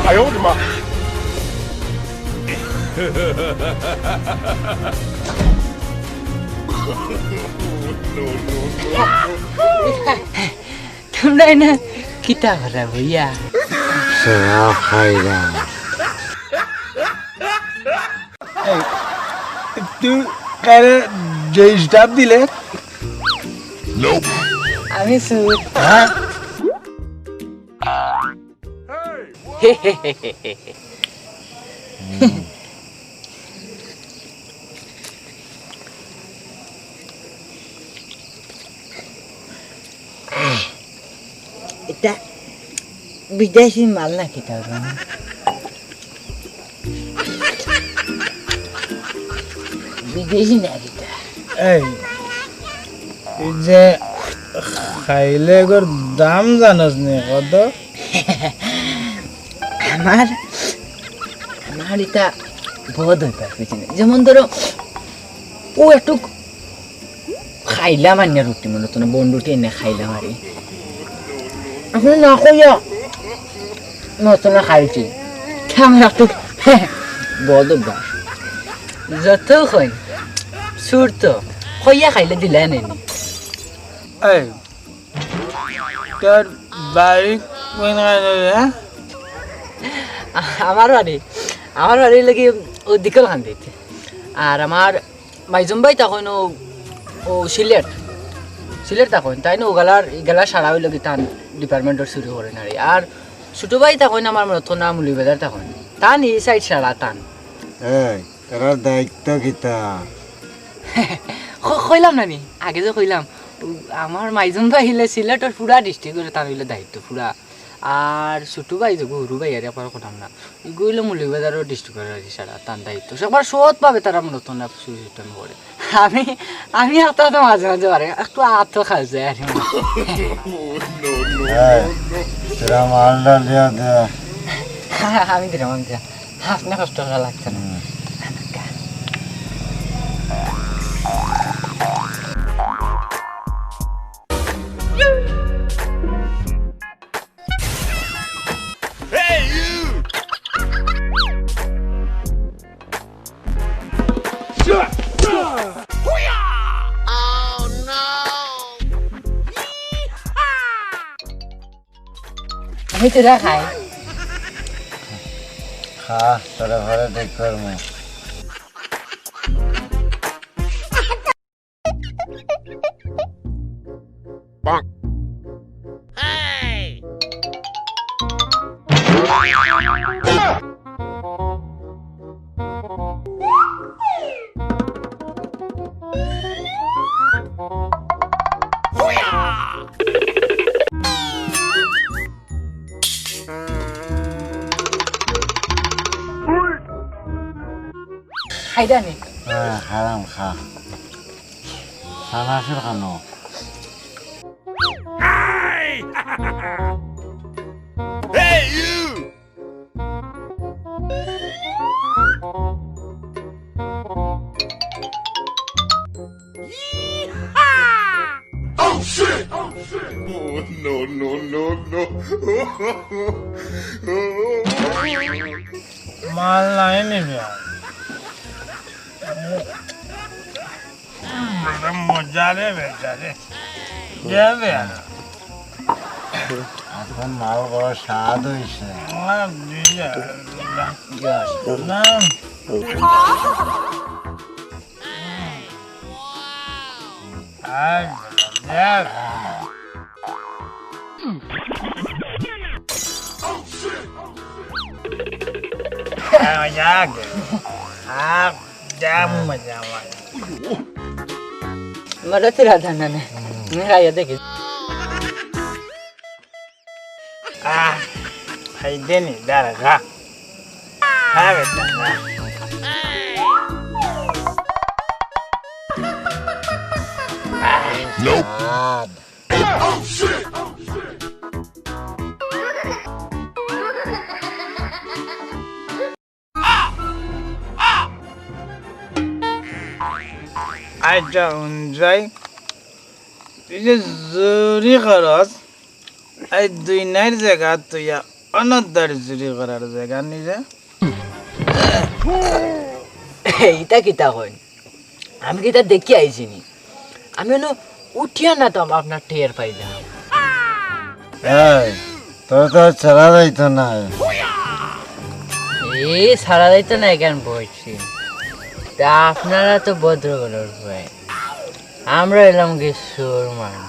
哎呦我的妈তোমরা না কিতা করা ভাইয়া সেরা খাইরা তুই কারে যে স্টাফ দিলে আমি সুর হ্যাঁ এটা বিদেশি মাল না কিতা বিদেশি না কিতা এই যে খাইলে এগোর দাম জানোস নি কত আমার আমার এটা বোধ হইবার পিছনে যেমন ধরো ও একটু খাইলাম আনিয়া রুটি মনে তো না বন রুটি এনে খাইলাম আরে আসলে না খাইয়া নতুন খাইছি আমার একটু বোধ অভ্যাস যত খাই সুর তো খাইয়া খাইলে দিলে নেনি এই তোর বাড়ি কোন হ্যাঁ আমার বাড়ি লাগি ও দিকল খান দিতে আর আমার মাইজুম ভাই তখন ও সিলেট তখন তাই না ওগালার সারা হইল কি টান ডিপার্টমেন্টর শুরু করে না আর ছোটো ভাই তখন আমার মনে হতো না মুলিবাজার তখন টান এই সাইড সারা টান এই তোর দায়িত্ব কিতা কইলাম না নি আগে যে কইলাম আমার মাইজুম ভাই হইলে সিলেটের পুরা ডিস্ট্রিক্টের তার হইলে দায়িত্ব পুরা আর ছোটো ভাই যে গরু ভাই আর আপনার কথা না এগুলো মুলিবাজারও ডিস্ট্রিক্টের সারা তার দায়িত্ব সবার সৎ পাবে তারা মূলত না সিস্টেম করে আমি একটা তো মাঝে মাঝে পারে একটু আত্ম খাইছে আর তোরা মালটা দিয়া দে আমি দিলাম আপনার কষ্ট করা লাগছে না আমি তো খাই খা তোরা ঘরে ঠিক করবো খাইদা নি হ্যাঁ হারাম খা সানাসুর খানো মাল নাই নিবি মজা রে বেচারে যাবে এখন মাল বড় স্বাদ হয়েছে আয় দেখ मजा तेरा था ना मैं खाया देखे Haydeni daraga. Evet daraga. Aja unjay. Bize zuri karas. Ay duynar জায়গা তুইয়া অনদার জুরি করার জায়গা নিজে এইটা কিতা হয় আমি কিতা দেখি আইছিনি আমি হলো উঠিয়া না তো আপনার টের পাইলাম এই তোর তো ছাড়া যাইতো না এই সারা যাইতো না কেন বলছি তা আপনারা তো ভদ্রগণের ভাই আমরা এলাম কি সুর মানুষ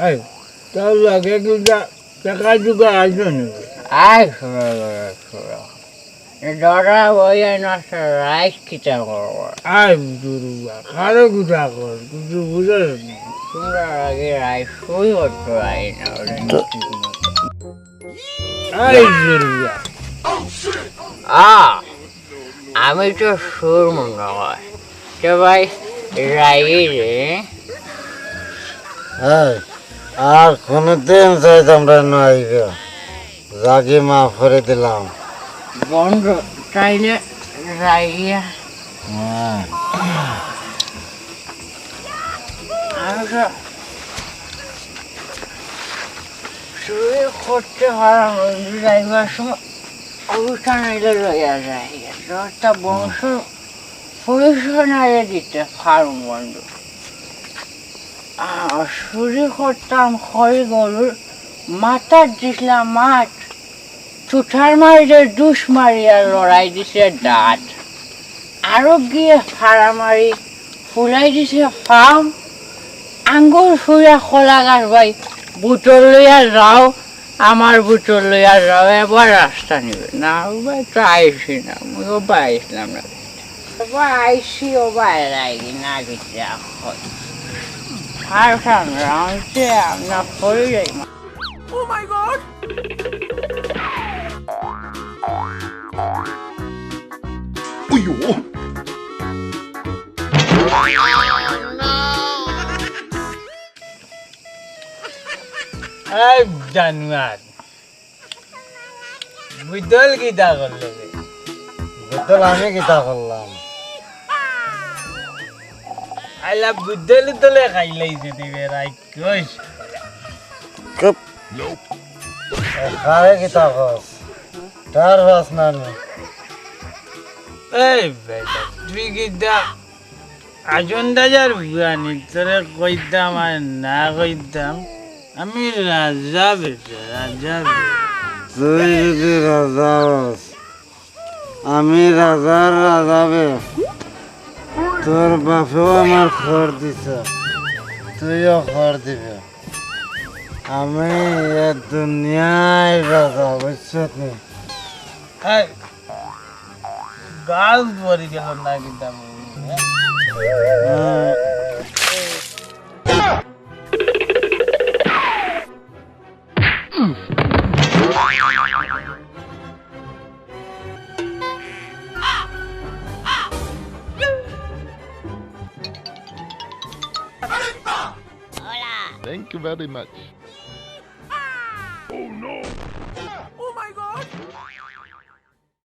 এই তার লাগে কিটা টাকা জুগা আসবে আয় সুরা ডরা বই নষ্ট রাইস কিতা করবো আয় দুরুয়া কারো গুটা কর কিছু বুঝে তোমরা আগে রাইস সই করতে পারি না আয় দুরুয়া আমি তো সুর মনে হয় তো ভাই রাই রে এই আর কোনোদিন যাইতাম রে নইবে জাগি মাফ করে দিলাম বন্ধ চাইলে রাইয়া হ্যাঁ আমি তো চুরি করতে পারা যাইবার সময় অনুষ্ঠান এলে লইয়া যায় একটা বংশ পরিশোনারে দিতে ফার্ম বন্ধ চুরি করতাম খড়ি গরুর মাথার দিছিলাম মাঠ চুঠার মারিতে দুষ মারিয়া লড়াই দিছে দাঁত আরো গিয়ে ফাড়া মারি ফুলাই দিছে ফার্ম আঙ্গুর ফুয়া খোলা গাছ ভাই বুটল লইয়া যাও আমার বুটল লইয়া যাও এবার রাস্তা নিবে না ভাই তো আইসি না আমি ওবা আইসলাম না এবার আইসি ওবা এরাই না গেছে এখন আর রাউন্ডে আমরা পড়ে যাই আয় জানুয়ার বুদল কিটা করলে বুঝতে আমি কিতা করলাম আইলা বুদল তোলে খাইলাইছে দিবে রাই কইস খারে কিতা কস তার বাস না নি এই বেটা তুই কিটা আজন্দাজার বুয়ানি তোরে কইতাম আর না কইতাম আমি রাজা বেটা রাজা তুই যদি রাজা হস আমি রাজার রাজা বে তোর বাপেও আমার খড় দিছে তুইও খড় দিবে আমি এ দুনিয়ায় রাজা বুঝছত নি এই গাল পরি গেল না কিটা Thank you very much. Oh no!